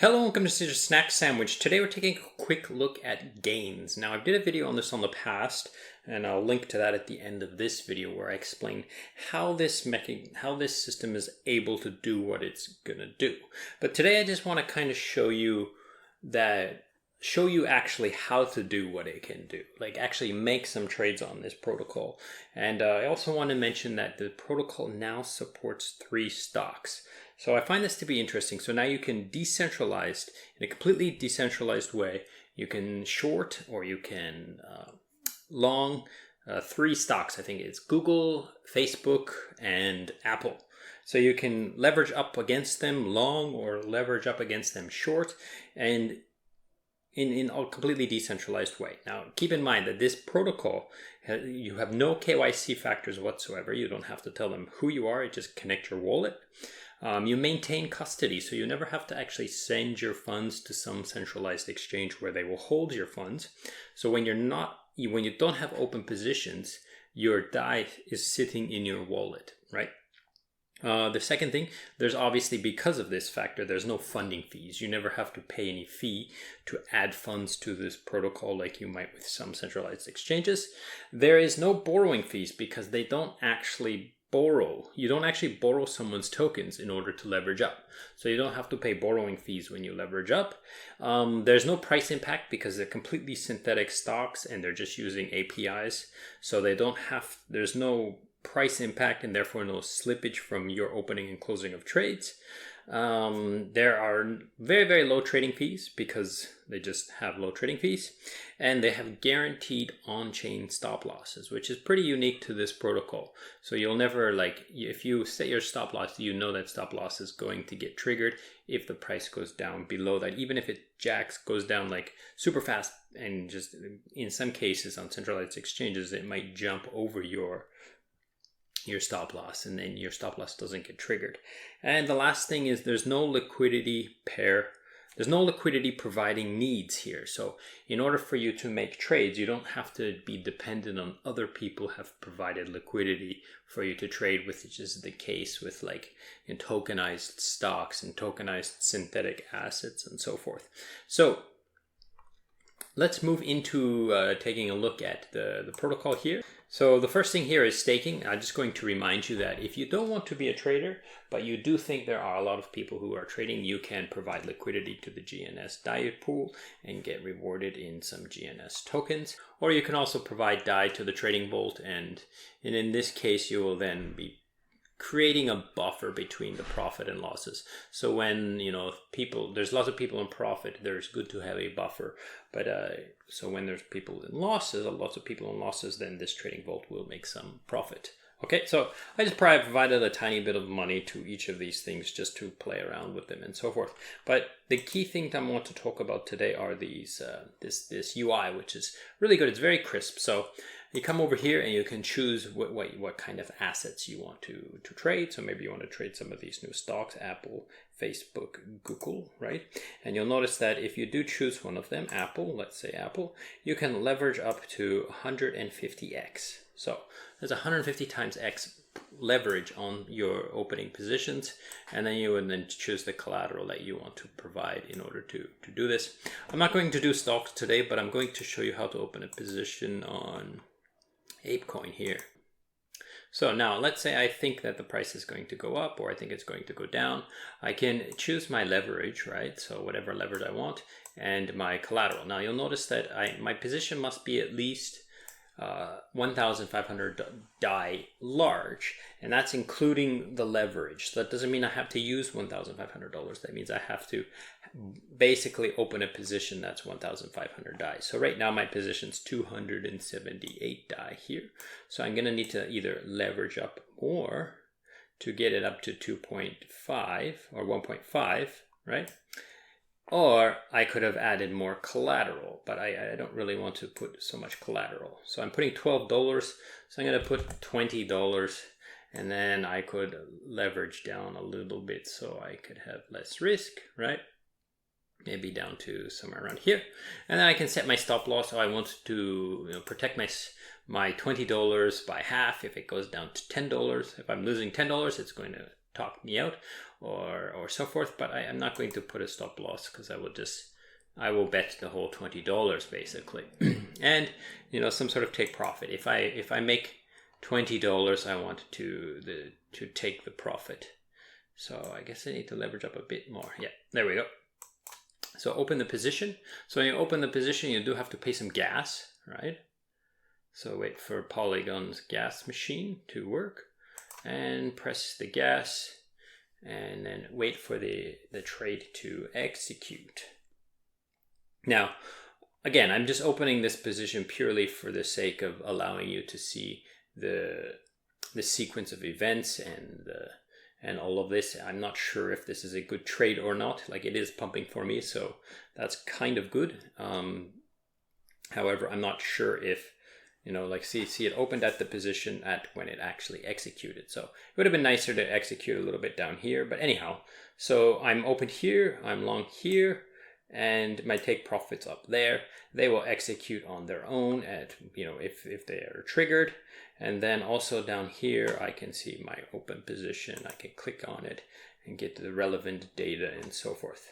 Hello, welcome to CEAZOR Snack Sandwich. Today we're taking a quick look at gains. Now I did a video on this on the past, and I'll link to that at the end of this video where I explain how this system is able to do what it's gonna do. But today I just want to kind of show you actually how to do what it can do, like actually make some trades on this protocol. And I also want to mention that the protocol now supports 3 stocks. So I find this to be interesting. So now you can decentralize in a completely decentralized way. You can short or you can long 3 stocks. I think it's Google, Facebook, and Apple. So you can leverage up against them long or leverage up against them short, and in a completely decentralized way. Now, keep in mind that this protocol, you have no KYC factors whatsoever. You don't have to tell them who you are. You just connect your wallet. You maintain custody, so you never have to actually send your funds to some centralized exchange where they will hold your funds. So when you don't have open positions, your DAI is sitting in your wallet, right? The second thing, there's obviously, because of this factor, there's no funding fees. You never have to pay any fee to add funds to this protocol like you might with some centralized exchanges. There is no borrowing fees because they don't actually borrow. You don't actually borrow someone's tokens in order to leverage up. So you don't have to pay borrowing fees when you leverage up. There's no price impact because they're completely synthetic stocks and they're just using APIs. So there's no price impact and therefore no slippage from your opening and closing of trades. There are very, very low trading fees because they just have low trading fees, and they have guaranteed on-chain stop losses, which is pretty unique to this protocol. So you'll never, if you set your stop loss, you know that stop loss is going to get triggered if the price goes down below that, even if it goes down like super fast, and just in some cases on centralized exchanges, it might jump over your stop loss, and then your stop loss doesn't get triggered. And the last thing is there's no liquidity providing needs here. So in order for you to make trades, you don't have to be dependent on other people who have provided liquidity for you to trade with, which is the case with in tokenized stocks and tokenized synthetic assets and so forth. So let's move into taking a look at the protocol here. So the first thing here is staking. I'm just going to remind you that if you don't want to be a trader, but you do think there are a lot of people who are trading, you can provide liquidity to the GNS DAI pool and get rewarded in some GNS tokens. Or you can also provide DAI to the trading vault, and in this case, you will then be creating a buffer between the profit and losses. So when there's lots of people in profit, there's good to have a buffer. But so when there's people in losses, lots of people in losses, then this trading vault will make some profit. Okay, so I just provided a tiny bit of money to each of these things just to play around with them and so forth. But the key thing that I want to talk about today are these this UI, which is really good. It's very crisp. So you come over here and you can choose what kind of assets you want to trade. So maybe you want to trade some of these new stocks, Apple, Facebook, Google, right? And you'll notice that if you do choose one of them, Apple, let's say Apple, you can leverage up to 150x. So there's 150 times X leverage on your opening positions, and then you would then choose the collateral that you want to provide in order to do this. I'm not going to do stocks today, but I'm going to show you how to open a position on ApeCoin here. So now let's say I think that the price is going to go up, or I think it's going to go down. I can choose my leverage, right? So whatever leverage I want, and my collateral. Now you'll notice that my position must be at least 1,500 DAI large, and that's including the leverage. So that doesn't mean I have to use $1,500. That means I have to basically open a position that's 1,500 DAI. So right now my position's 278 DAI here. So I'm gonna need to either leverage up more to get it up to 2.5 or 1.5, right? Or I could have added more collateral, but I don't really want to put so much collateral. So I'm putting $12, so I'm going to put $20, and then I could leverage down a little bit so I could have less risk, right? Maybe down to somewhere around here. And then I can set my stop loss. So I want to protect my $20 by half if it goes down to $10. If I'm losing $10, it's going to talk me out or so forth, but I'm not going to put a stop loss because I will bet the whole $20 basically. And some sort of take profit. If I make $20, I want to take the profit. So I guess I need to leverage up a bit more. Yeah, there we go. So open the position. So when you open the position, you do have to pay some gas, right? So wait for Polygon's gas machine to work and press the gas and then wait for the trade to execute. Now, again, I'm just opening this position purely for the sake of allowing you to see the sequence of events and all of this. I'm not sure if this is a good trade or not. Like, it is pumping for me, so that's kind of good. However, I'm not sure if, like see it opened at the position at when it actually executed. So it would have been nicer to execute a little bit down here. But anyhow, so I'm open here, I'm long here, and my take profits up there. They will execute on their own at, if they are triggered. And then also down here, I can see my open position. I can click on it and get the relevant data and so forth.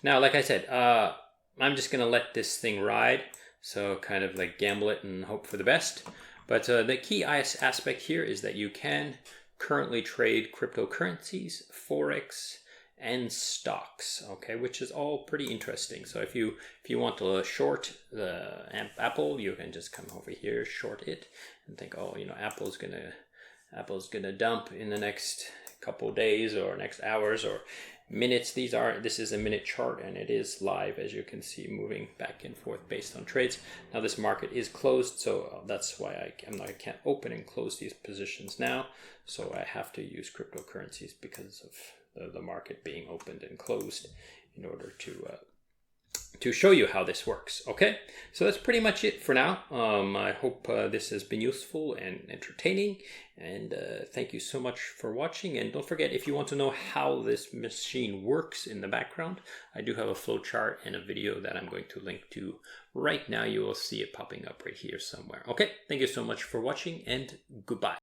Now, like I said, I'm just going to let this thing ride. So kind of like gamble it and hope for the best. But the key aspect here is that you can currently trade cryptocurrencies, Forex, and stocks, okay, which is all pretty interesting. So if you want to short the Apple, you can just come over here, short it, and think, oh, Apple's gonna dump in the next couple days or next hours or minutes. This is a minute chart, and it is live, as you can see, moving back and forth based on trades. Now this market is closed, so that's why I can't open and close these positions now. So I have to use cryptocurrencies because of the market being opened and closed in order to show you how this works. Okay, so that's pretty much it for now. I hope this has been useful and entertaining, and thank you so much for watching. And don't forget, if you want to know how this machine works in the background, I do have a flowchart and a video that I'm going to link to right now. You will see it popping up right here somewhere. Okay, thank you so much for watching, and goodbye.